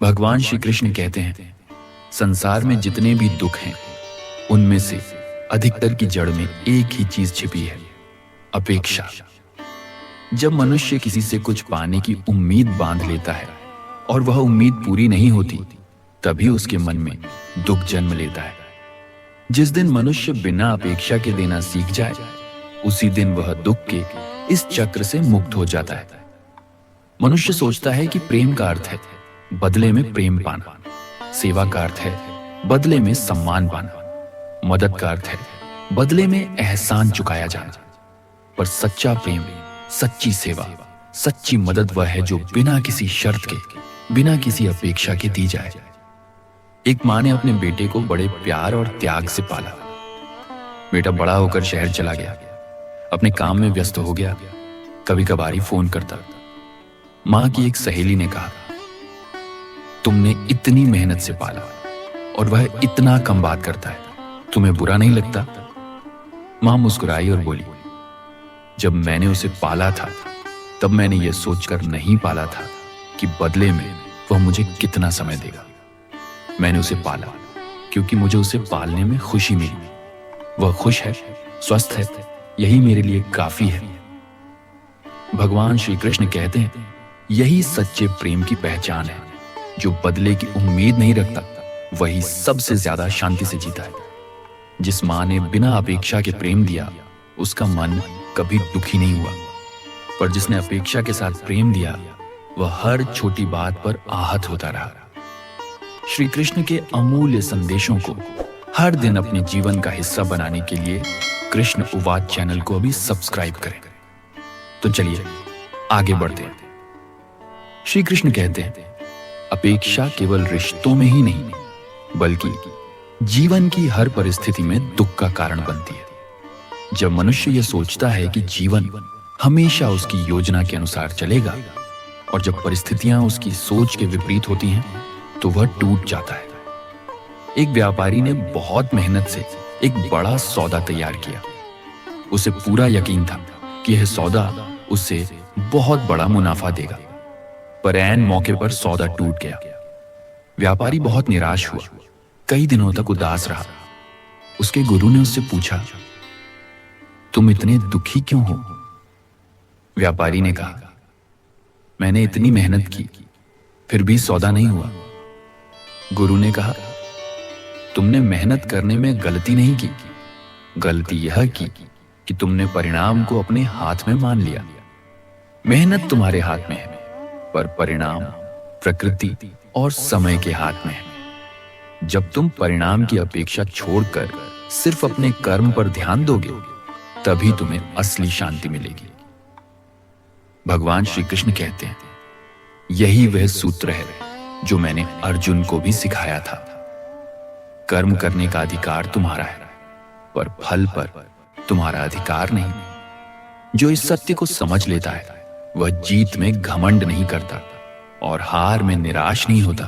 भगवान श्री कृष्ण कहते हैं, संसार में जितने भी दुख हैं उनमें से अधिकतर की जड़ में एक ही चीज छिपी है, अपेक्षा। जब मनुष्य किसी से कुछ पाने की उम्मीद बांध लेता है और वह उम्मीद पूरी नहीं होती, तभी उसके मन में दुख जन्म लेता है। जिस दिन मनुष्य बिना अपेक्षा के देना सीख जाए, उसी दिन वह दुख के इस चक्र से मुक्त हो जाता है। मनुष्य सोचता है कि प्रेम का अर्थ है बदले में प्रेम पाना, सेवा का अर्थ है बदले में सम्मान पाना, मदद का अर्थ है बदले में एहसान चुकाया जाना। पर सच्चा प्रेम, सच्ची सेवा, सच्ची मदद वह है जो बिना किसी शर्त के, बिना किसी अपेक्षा के दी जाए। एक माँ ने अपने बेटे को बड़े प्यार और त्याग से पाला। बेटा बड़ा होकर शहर चला गया, अपने काम में व्यस्त हो गया, कभी कभार ही फोन करता। माँ की एक सहेली ने कहा, तुमने इतनी मेहनत से पाला और वह इतना कम बात करता है, तुम्हें बुरा नहीं लगता? माँ मुस्कुराई और बोली, जब मैंने उसे पाला था तब मैंने यह सोचकर नहीं पाला था कि बदले में वह मुझे कितना समय देगा। मैंने उसे पाला क्योंकि मुझे उसे पालने में खुशी मिली। वह खुश है, स्वस्थ है, यही मेरे लिए काफी है। भगवान श्री कृष्ण कहते हैं, यही सच्चे प्रेम की पहचान है। जो बदले की उम्मीद नहीं रखता, वही सबसे ज्यादा शांति से जीता है। जिस माँ ने बिना अपेक्षा के प्रेम दिया, उसका मन कभी दुखी नहीं हुआ। पर जिसने अपेक्षा के साथ प्रेम दिया, वह हर छोटी बात पर आहत होता रहा। श्री कृष्ण के अमूल्य संदेशों को हर दिन अपने जीवन का हिस्सा बनाने के लिए कृष्ण उवाच चैनल को अभी सब्सक्राइब करें। तो चलिए आगे बढ़ते हैं। श्री कृष्ण कहते हैं, अपेक्षा केवल रिश्तों में ही नहीं, बल्कि जीवन की हर परिस्थिति में दुख का कारण बनती है। जब मनुष्य यह सोचता है कि जीवन हमेशा उसकी योजना के अनुसार चलेगा और जब परिस्थितियां उसकी सोच के विपरीत होती हैं, तो वह टूट जाता है। एक व्यापारी ने बहुत मेहनत से एक बड़ा सौदा तैयार किया। उसे पूरा यकीन था कि यह सौदा उसे बहुत बड़ा मुनाफा देगा, पर ऐन मौके पर सौदा टूट गया। व्यापारी बहुत निराश हुआ, कई दिनों तक उदास रहा। उसके गुरु ने उससे पूछा, तुम इतने दुखी क्यों हो? व्यापारी ने कहा, मैंने इतनी मेहनत की, फिर भी सौदा नहीं हुआ। गुरु ने कहा, तुमने मेहनत करने में गलती नहीं की, गलती यह की कि तुमने परिणाम को अपने हाथ में मान लिया। मेहनत तुम्हारे हाथ में है, पर परिणाम प्रकृति और समय के हाथ में है। जब तुम परिणाम की अपेक्षा छोड़कर सिर्फ अपने कर्म पर ध्यान दोगे, तभी तुम्हें असली शांति मिलेगी। भगवान श्री कृष्ण कहते हैं, यही वह सूत्र है जो मैंने अर्जुन को भी सिखाया था। कर्म करने का अधिकार तुम्हारा है, पर फल पर तुम्हारा अधिकार नहीं। जो इस सत्य को समझ लेता है, वह जीत में घमंड नहीं करता और हार में निराश नहीं होता।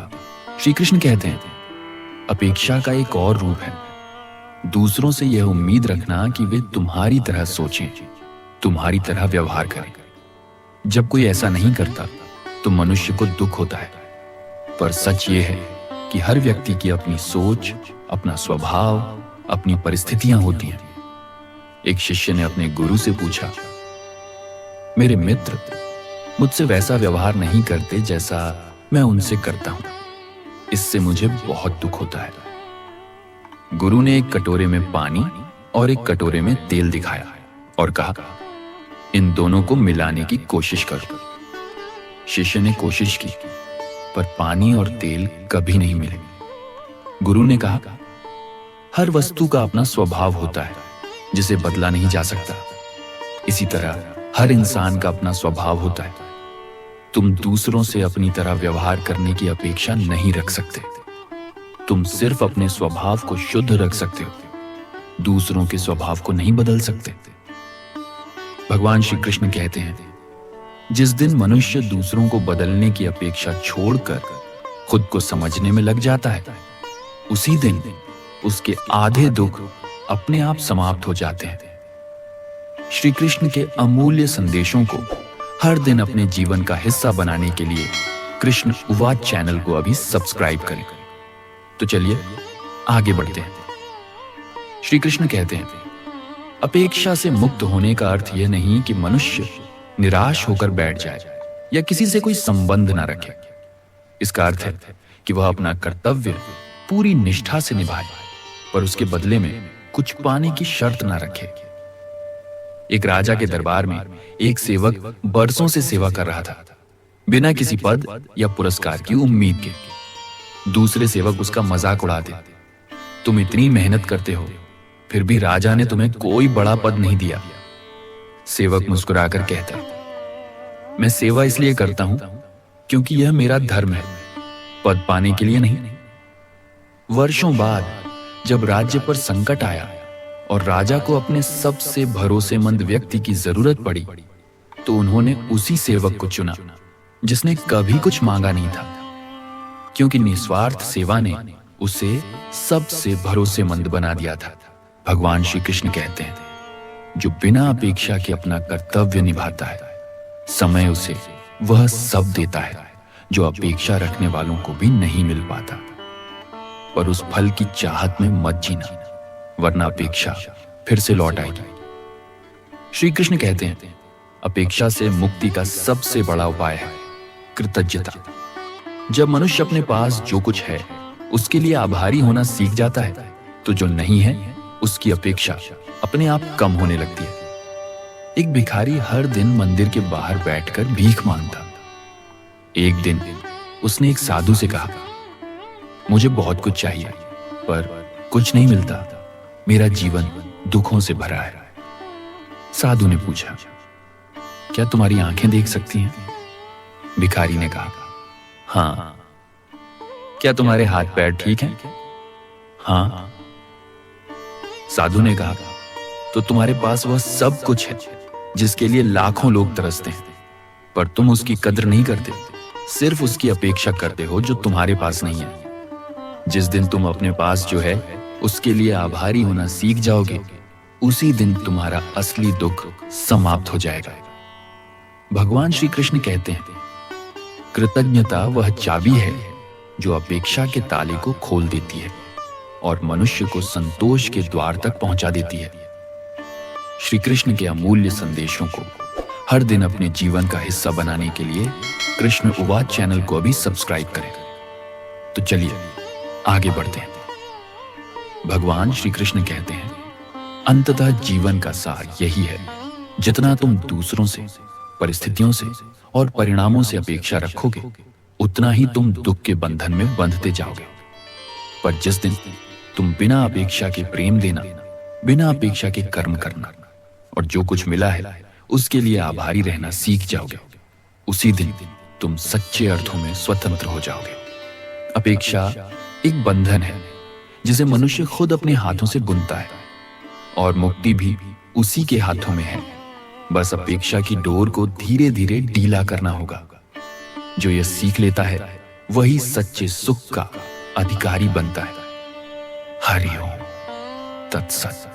श्री कृष्ण कहते हैं, अपेक्षा का एक और रूप है दूसरों से यह उम्मीद रखना कि वे तुम्हारी तरह सोचें, तुम्हारी तरह व्यवहार करें। जब कोई ऐसा नहीं करता, तो मनुष्य को दुख होता है। पर सच यह है कि हर व्यक्ति की अपनी सोच, अपना स्वभाव, अपनी परिस्थितियां होती हैं। एक शिष्य ने अपने गुरु से पूछा, मेरे मित्र मुझसे वैसा व्यवहार नहीं करते जैसा मैं उनसे करता हूं, इससे मुझे बहुत दुख होता है। गुरु ने एक कटोरे में पानी और एक कटोरे में तेल दिखाया और कहा, इन दोनों को मिलाने की कोशिश करो। शिष्य ने कोशिश की, पर पानी और तेल कभी नहीं मिले। गुरु ने कहा, हर वस्तु का अपना स्वभाव होता है जिसे बदला नहीं जा सकता। इसी तरह हर इंसान का अपना स्वभाव होता है। तुम दूसरों से अपनी तरह व्यवहार करने की अपेक्षा नहीं रख सकते। तुम सिर्फ अपने स्वभाव को शुद्ध रख सकते हो, दूसरों के स्वभाव को नहीं बदल सकते। भगवान श्री कृष्ण कहते हैं, जिस दिन मनुष्य दूसरों को बदलने की अपेक्षा छोड़कर खुद को समझने में लग जाता है, उसी दिन उसके आधे दुख अपने आप समाप्त हो जाते हैं। श्री कृष्ण के अमूल्य संदेशों को हर दिन अपने जीवन का हिस्सा बनाने के लिए कृष्ण उवाच चैनल को अभी सब्सक्राइब करें। तो चलिए आगे बढ़ते हैं। श्री कृष्ण कहते हैं, अपेक्षा से मुक्त होने का अर्थ यह नहीं कि मनुष्य निराश होकर बैठ जाए या किसी से कोई संबंध ना रखे। इसका अर्थ है कि वह अपना कर्तव्य पूरी निष्ठा से निभाए, पर उसके बदले में कुछ पाने की शर्त ना रखे। एक राजा के दरबार में एक सेवक बरसों से सेवा कर रहा था, बिना किसी पद या पुरस्कार की उम्मीद के। दूसरे सेवक उसका मजाक उड़ाते, तुम इतनी मेहनत करते हो, फिर भी राजा ने तुम्हें कोई बड़ा पद नहीं दिया। सेवक मुस्कुराकर कहता, मैं सेवा इसलिए करता हूं क्योंकि यह मेरा धर्म है, पद पाने के लिए नहीं। वर्षों बाद जब राज्य पर संकट आया और राजा को अपने सबसे भरोसेमंद व्यक्ति की जरूरत पड़ी, तो उन्होंने उसी सेवक को चुना जिसने कभी कुछ मांगा नहीं था, क्योंकि निस्वार्थ सेवा ने उसे सबसे भरोसेमंद बना दिया था। भगवान श्री कृष्ण कहते हैं, जो बिना अपेक्षा के अपना कर्तव्य निभाता है, समय उसे वह सब देता है जो अपेक्षा रखने वालों को भी नहीं मिल पाता। पर उस फल की चाहत में मत जीना, वरना अपेक्षा फिर से लौट आएगी। श्री कृष्ण कहते हैं, अपेक्षा से मुक्ति का सबसे बड़ा उपाय है कृतज्ञता। जब मनुष्य अपने पास जो कुछ है उसके लिए आभारी होना सीख जाता है, तो जो नहीं है उसकी अपेक्षा अपने आप कम होने लगती है। एक भिखारी हर दिन मंदिर के बाहर बैठकर भीख मांगता। एक दिन उसने एक साधु से कहा, मुझे बहुत कुछ चाहिए पर कुछ नहीं मिलता, मेरा जीवन दुखों से भरा है। साधु ने पूछा, क्या तुम्हारी आंखें देख सकती हैं? भिखारी ने कहा, हाँ। क्या तुम्हारे हाथ पैर ठीक हैं? हाँ। साधु ने कहा, तो तुम्हारे पास वह सब कुछ है जिसके लिए लाखों लोग तरसते हैं, पर तुम उसकी कद्र नहीं करते, सिर्फ उसकी अपेक्षा करते हो जो तुम्हारे पास नहीं है। जिस दिन तुम अपने पास जो है उसके लिए आभारी होना सीख जाओगे, उसी दिन तुम्हारा असली दुख समाप्त हो जाएगा। भगवान श्री कृष्ण कहते हैं, कृतज्ञता वह चाबी है जो अपेक्षा के ताले को खोल देती है और मनुष्य को संतोष के द्वार तक पहुंचा देती है। श्री कृष्ण के अमूल्य संदेशों को हर दिन अपने जीवन का हिस्सा बनाने के लिए कृष्ण उवाच चैनल को अभी सब्सक्राइब करें। तो चलिए आगे बढ़ते हैं। भगवान श्री कृष्ण कहते हैं, अंततः जीवन का सार यही है, जितना तुम दूसरों से, परिस्थितियों से और परिणामों से अपेक्षा रखोगे, उतना ही तुम दुख के बंधन में बंधते जाओगे। पर जिस दिन तुम बिना अपेक्षा के प्रेम देना, बिना अपेक्षा के कर्म करना और जो कुछ मिला है उसके लिए आभारी रहना सीख जाओगे, उसी दिन तुम सच्चे अर्थों में स्वतंत्र हो जाओगे। अपेक्षा एक बंधन है जिसे मनुष्य खुद अपने हाथों से बुनता है, और मुक्ति भी उसी के हाथों में है। बस अपेक्षा की डोर को धीरे धीरे ढीला करना होगा। जो यह सीख लेता है वही सच्चे सुख का अधिकारी बनता है। हरि ओम तत्सत।